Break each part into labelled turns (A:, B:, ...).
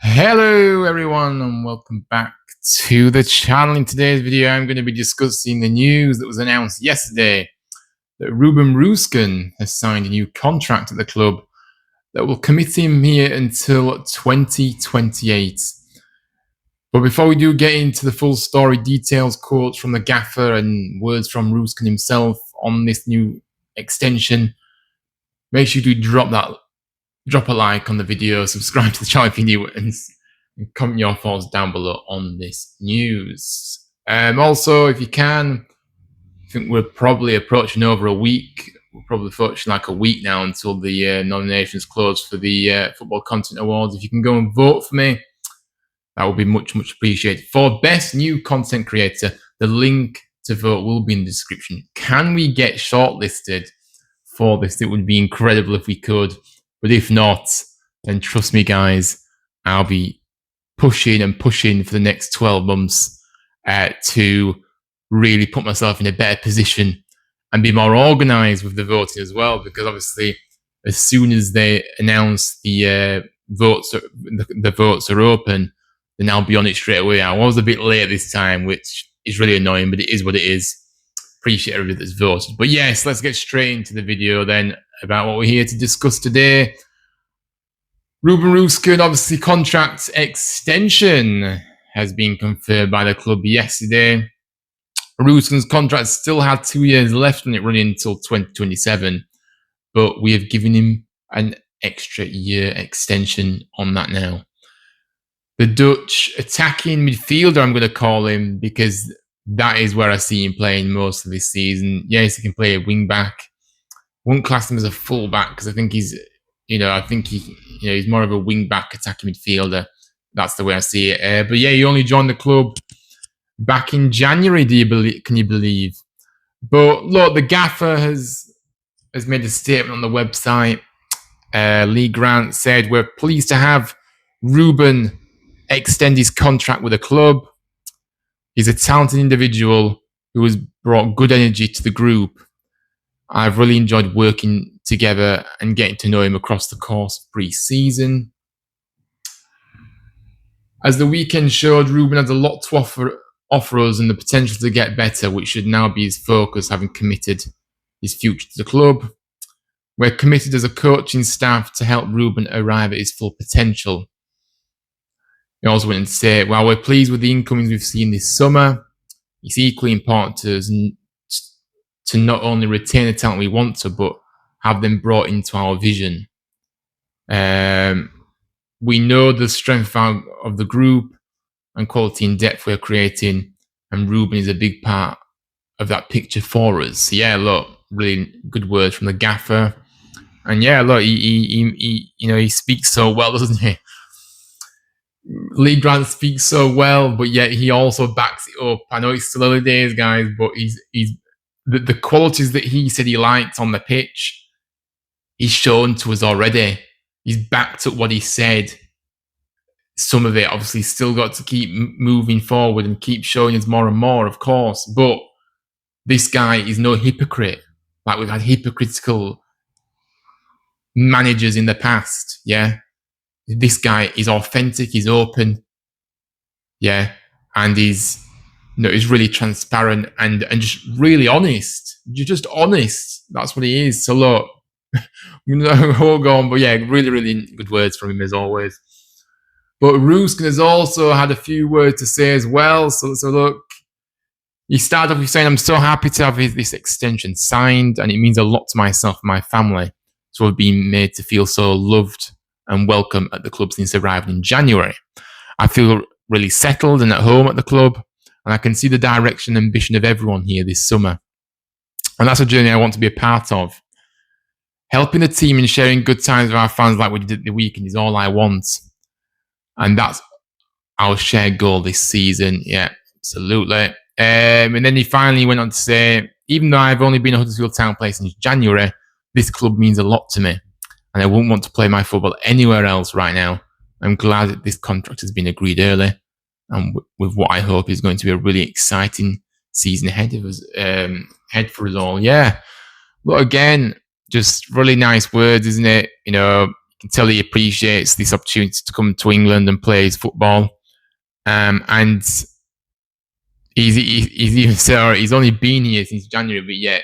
A: Hello everyone and welcome back to the channel. In today's video I'm going to be discussing the news that was announced yesterday that Ruben Roosken has signed a new contract at the club that will commit him here until 2028. But before we do get into the full story, details, quotes from the gaffer and words from Roosken himself on this new extension, make sure you do drop a like on the video, subscribe to the channel if you're new, and comment your thoughts down below on this news. Also, if you can, I think we're probably approaching over a week. We're probably approaching like a week now until the nominations close for the Football Content Awards. If you can go and vote for me, that would be much appreciated. For Best New Content Creator, the link to vote will be in the description. Can we get shortlisted for this? It would be incredible if we could. But if not, then trust me, guys, I'll be pushing for the next 12 months to really put myself in a better position and be more organised with the voting as well. Because obviously, as soon as they announce the votes are open, then I'll be on it straight away. I was a bit late this time, which is really annoying, but it is what it is. Appreciate everybody that's voted. But yes, let's get straight into the video then about what we're here to discuss today. Ruben Roosken, obviously, contract extension has been confirmed by the club yesterday. Roosken's contract still had 2 years left on it, running until 2027, but we have given him an extra year extension on that now. The Dutch attacking midfielder, I'm going to call him, because that is where I see him playing most of this season. Yes, he can play a wing back. Won't class him as a full back because I think he's more of a wing back attacking midfielder. That's the way I see it. But yeah, he only joined the club back in January. Can you believe? But look, the gaffer has made a statement on the website. Lee Grant said, "We're pleased to have Ruben extend his contract with the club. He's a talented individual who has brought good energy to the group. I've really enjoyed working together and getting to know him across the course of pre-season." As the weekend showed, Ruben has a lot to offer us and the potential to get better, which should now be his focus, having committed his future to the club. We're committed as a coaching staff to help Ruben arrive at his full potential. He also went on to say, "While we're pleased with the incomings we've seen this summer, it's equally important to us to not only retain the talent we want to, but have them brought into our vision. We know the strength of the group and quality and depth we're creating, and Ruben is a big part of that picture for us." So yeah, look, really good words from the gaffer. And yeah, look, he speaks so well, doesn't he? Lee Grant speaks so well, but yet he also backs it up. I know it's still early days, guys, but he's the qualities that he said he liked on the pitch, he's shown to us already. He's backed up what he said. Some of it obviously still got to keep moving forward and keep showing us more and more, of course. But this guy is no hypocrite. Like we've had hypocritical managers in the past, yeah? This guy is authentic, he's open, yeah? And he's really transparent and just really honest. You're just honest. That's what he is. So look, we'll go on, but yeah, really good words from him as always. But Rooskens has also had a few words to say as well. So look, he started off with saying, "I'm so happy to have this extension signed, and it means a lot to myself and my family to have been made to feel so loved and welcome at the club since arriving in January. I feel really settled and at home at the club, and I can see the direction and ambition of everyone here this summer. And that's a journey I want to be a part of. Helping the team and sharing good times with our fans like we did at the weekend is all I want. And that's our shared goal this season." Yeah, absolutely. And then he finally went on to say, "Even though I've only been a Huddersfield Town player since January, this club means a lot to me. And I wouldn't want to play my football anywhere else right now. I'm glad that this contract has been agreed early, and with what I hope is going to be a really exciting season ahead of us, head for us all." Yeah. But again, just really nice words, isn't it? can tell he appreciates this opportunity to come to England and play his football. And he's even said he's only been here since January, but yet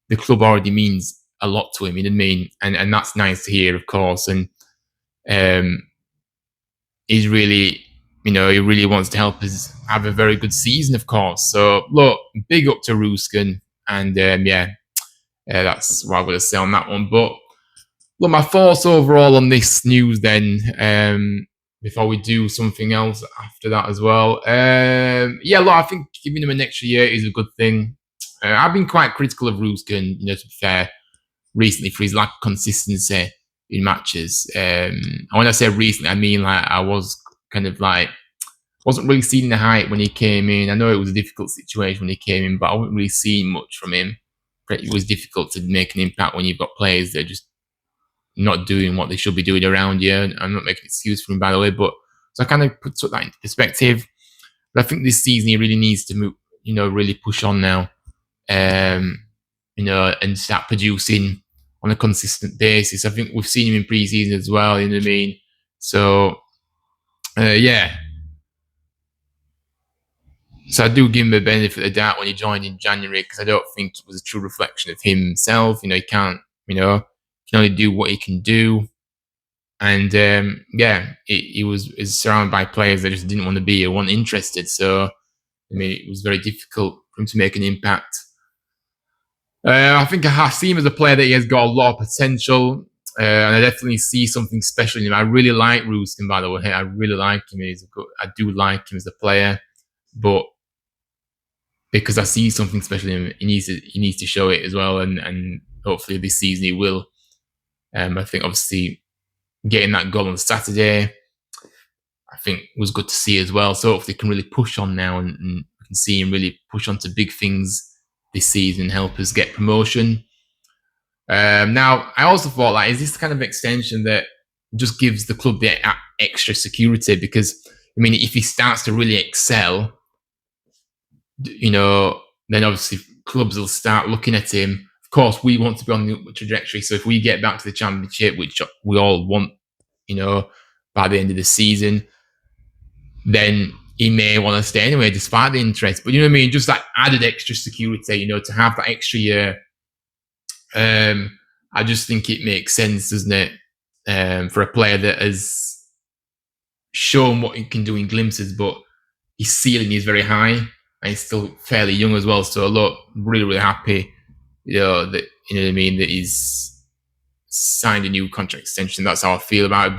A: the club already means a lot to him. You know what I mean? And that's nice to hear, of course. And he's really, he really wants to help us have a very good season, of course. So look, big up to Roosken, and that's what I'm going to say on that one. But look, my thoughts overall on this news then, before we do something else after that as well. Look, I think giving him an extra year is a good thing. I've been quite critical of Roosken, to be fair, recently for his lack of consistency in matches. And when I say recently, I mean like I was kind of like, wasn't really seeing the hype when he came in. I know it was a difficult situation when he came in, but I wasn't really seeing much from him. It was difficult to make an impact when you've got players that are just not doing what they should be doing around you. I'm not making an excuse for him, by the way, but so I kind of took that into perspective. But I think this season he really needs to move, really push on now, and start producing on a consistent basis. I think we've seen him in pre-season as well, you know what I mean? So, So I do give him the benefit of the doubt when he joined in January, because I don't think it was a true reflection of himself. He can't, he can only do what he can do. And he was surrounded by players that just didn't want to be or weren't interested. So, it was very difficult for him to make an impact. I think I see him as a player that he has got a lot of potential. And I definitely see something special in him. I really like Roosen, by the way. I really like him. I do like him as a player. But because I see something special in him, he needs to show it as well, and hopefully this season he will. I think obviously getting that goal on Saturday, I think was good to see as well. So hopefully he can really push on now, and we can see him really push on to big things this season, help us get promotion. Now, I also thought, is this the kind of extension that just gives the club the extra security? Because, if he starts to really excel, then obviously clubs will start looking at him. Of course, we want to be on the upward trajectory. So if we get back to the Championship, which we all want, by the end of the season, then he may want to stay anyway, despite the interest. But just that added extra security, to have that extra year. I just think it makes sense, doesn't it? For a player that has shown what he can do in glimpses, but his ceiling is very high. And he's still fairly young as well. So look, really, really happy, that he's signed a new contract extension. That's how I feel about it.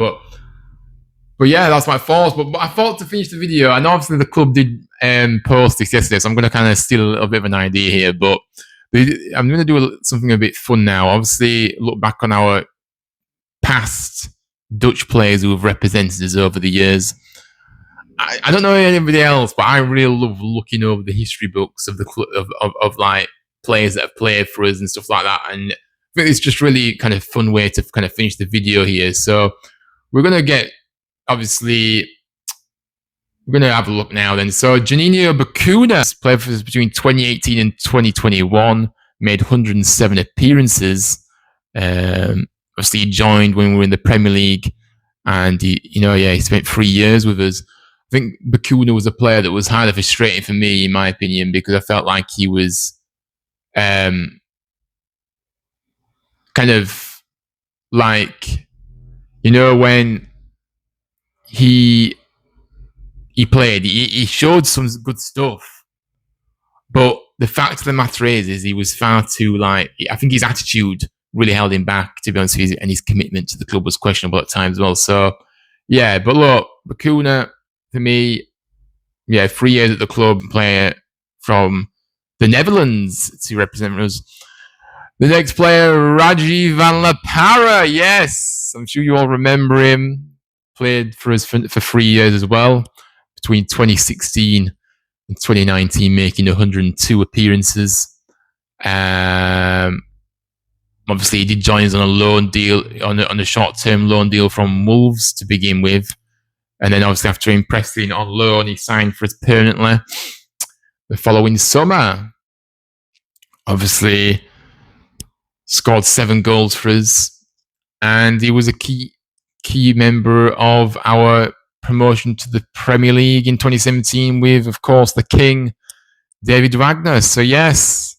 A: But yeah, that's my thoughts. But I thought to finish the video, and obviously the club did post this yesterday, so I'm going to kind of steal a bit of an idea here. But I'm going to do something a bit fun now. Obviously, look back on our past Dutch players who have represented us over the years. I don't know anybody else, but I really love looking over the history books of the of like players that have played for us and stuff like that. And I think it's just really kind of fun way to kind of finish the video here. So we're gonna have a look now then. So Juninho Bacuna played for us between 2018 and 2021, made 107 appearances. Obviously he joined when we were in the Premier League, and he spent 3 years with us. I think Bacuna was a player that was highly frustrating for me, in my opinion, because I felt like he was kind of like, when he played, he showed some good stuff. But the fact of the matter is he was far too, I think his attitude really held him back, to be honest with you, and his commitment to the club was questionable at times as well. So, yeah, but look, Bacuna, for me, 3 years at the club, player from the Netherlands to represent us. The next player, Raji van La Parra. Yes, I'm sure you all remember him. Played for us for 3 years as well, between 2016 and 2019, making 102 appearances. Obviously, he did join us on a loan deal, on a short-term loan deal from Wolves to begin with. And then obviously after impressing on loan, he signed for us permanently the following summer. Obviously scored 7 goals for us. And he was a key key member of our promotion to the Premier League in 2017 with, of course, the King, David Wagner. So yes,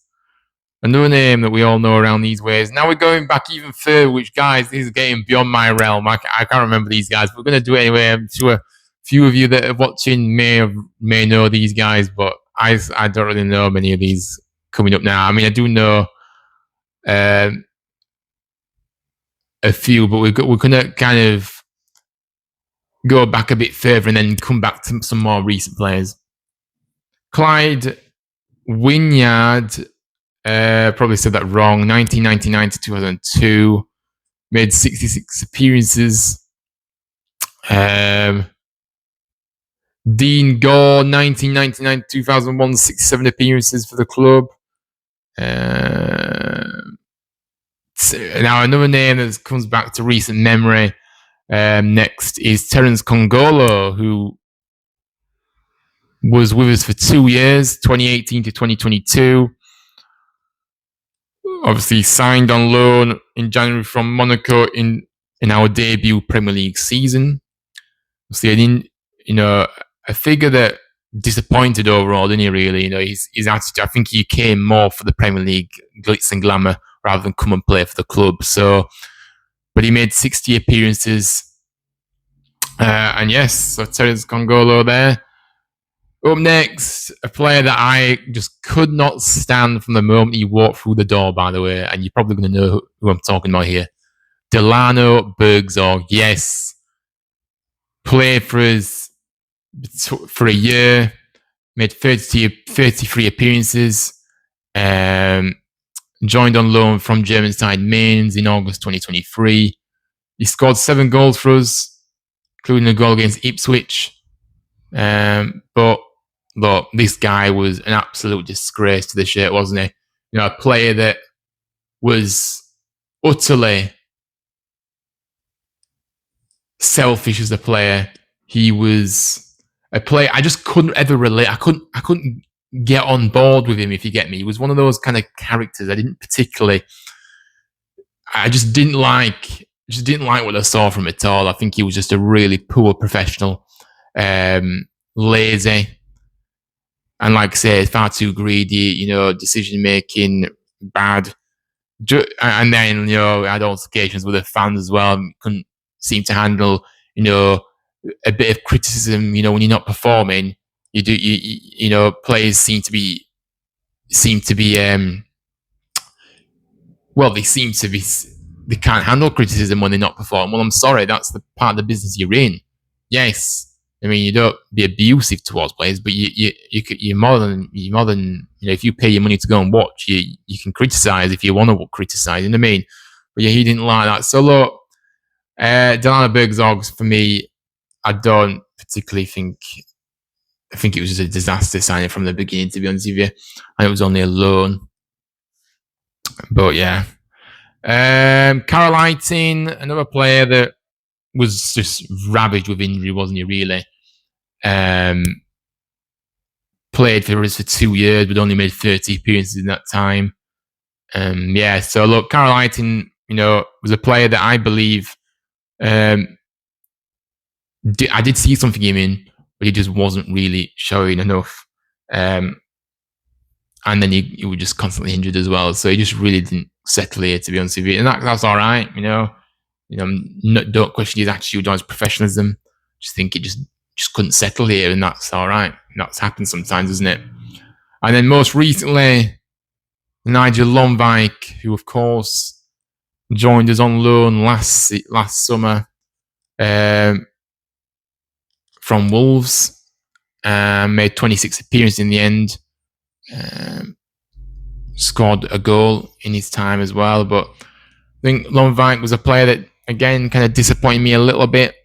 A: another name that we all know around these ways. Now we're going back even further, which, guys, this is getting beyond my realm. I can't remember these guys, but we're going to do it anyway. I'm sure a few of you that are watching may know these guys, but I don't really know many of these coming up now. I mean, I do know a few, but we're going to kind of go back a bit further and then come back to some more recent players. Clyde Wynyard, probably said that wrong, 1999 to 2002, made 66 appearances. Dean Gore, 1999 to 2001, 67 appearances for the club. Now, another name that comes back to recent memory next is Terence Kongolo, who was with us for 2 years, 2018 to 2022. Obviously signed on loan in January from Monaco in our debut Premier League season. Obviously, a figure that disappointed overall, didn't he? Really, his attitude. I think he came more for the Premier League glitz and glamour rather than come and play for the club. So, but he made 60 appearances, and yes, so Terence Kongolo there. Up next, a player that I just could not stand from the moment he walked through the door, by the way, and you're probably going to know who I'm talking about here. Delano Bergzorg, yes. Played for us for a year, made 33 appearances, joined on loan from German side Mainz in August 2023. He scored 7 goals for us, including a goal against Ipswich. But look, this guy was an absolute disgrace to the shirt, wasn't he? A player that was utterly selfish as a player. He was a player I just couldn't ever relate. I couldn't get on board with him, if you get me. He was one of those kind of characters I just didn't like what I saw from it all. I think he was just a really poor professional, lazy, and like I say, far too greedy, decision making bad. And then, had altercations with the fans as well. Couldn't seem to handle, a bit of criticism, when you're not performing. Players seem to be they can't handle criticism when they're not performing. Well, I'm sorry, that's the part of the business you're in. Yes, I mean, you don't be abusive towards players, but you're more than if you pay your money to go and watch, you can criticize if you want to criticize. You know what I mean? But yeah, he didn't like that. So look, Delano Bergzorg, for me, I don't particularly think. I think it was just a disaster signing from the beginning, to be honest with you, and it was only a loan. But yeah, Carol Eiting, another player that was just ravaged with injury, wasn't he? Really, played for us for 2 years, but only made 30 appearances in that time. Yeah, so look, Carol Eiting, was a player that I believe I did see something in him, but he just wasn't really showing enough. And then he was just constantly injured as well, so he just really didn't settle here, to be honest with you. And that's all right, don't question his attitude or his professionalism. Just think it just couldn't settle here, and that's all right. That's happened sometimes, isn't it? And then most recently, Nigel Lomvik, who of course joined us on loan last summer from Wolves, made 26 appearances in the end. Scored a goal in his time as well, but I think Lomvik was a player that again kind of disappointed me a little bit.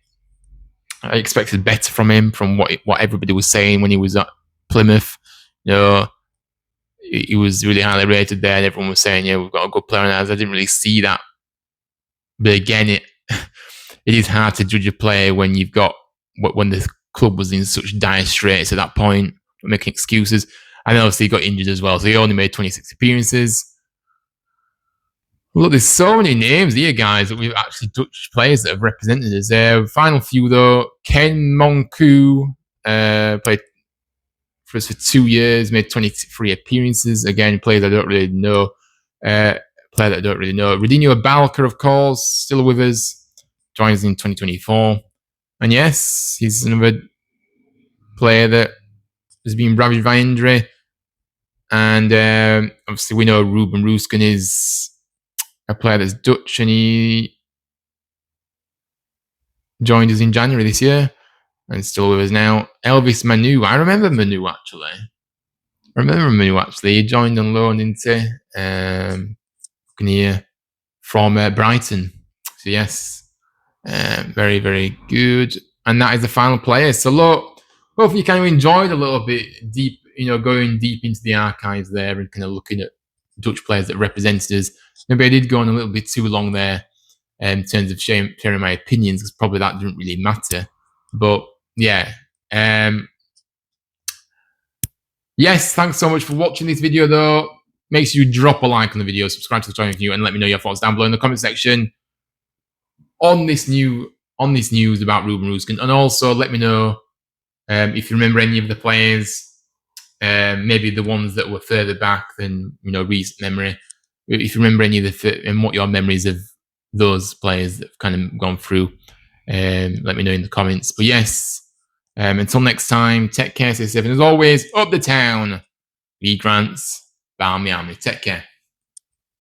A: I expected better from him, from what everybody was saying when he was at Plymouth. He was really highly rated there, and everyone was saying, we've got a good player on ours. I didn't really see that. But again, it is hard to judge a player when the club was in such dire straits at that point, making excuses. And then obviously he got injured as well, so he only made 26 appearances. Look, there's so many names here, guys, that we've actually Dutch players that have represented us. Final few, though. Ken Monku played for us for 2 years, made 23 appearances. Again, players I don't really know. Player that I don't really know. Radinho Balka, of course, still with us. Joins in 2024. And yes, he's another player that has been ravaged by injury. And obviously, we know Ruben Roosken is a player that's Dutch, and he joined us in January this year and still with us now. Elvis Manu. I remember Manu, actually. He joined on loan into from Brighton. So, yes, very, very good. And that is the final player. So, look, hopefully you kind of enjoyed a little bit deep, going deep into the archives there and kind of looking at Dutch players that represented us. Maybe I did go on a little bit too long there in terms of sharing my opinions, because probably that didn't really matter. But yeah. Yes, thanks so much for watching this video, though. Make sure you drop a like on the video, subscribe to the channel if you're new, and let me know your thoughts down below in the comment section on this news about Ruben Roosken. And also let me know if you remember any of the players, maybe the ones that were further back than recent memory. If you remember any of and what your memories of those players that have kind of gone through, let me know in the comments. But yes, until next time, take care, stay safe, and as always, up the town, Lee Grants, Balmy Army. Take care.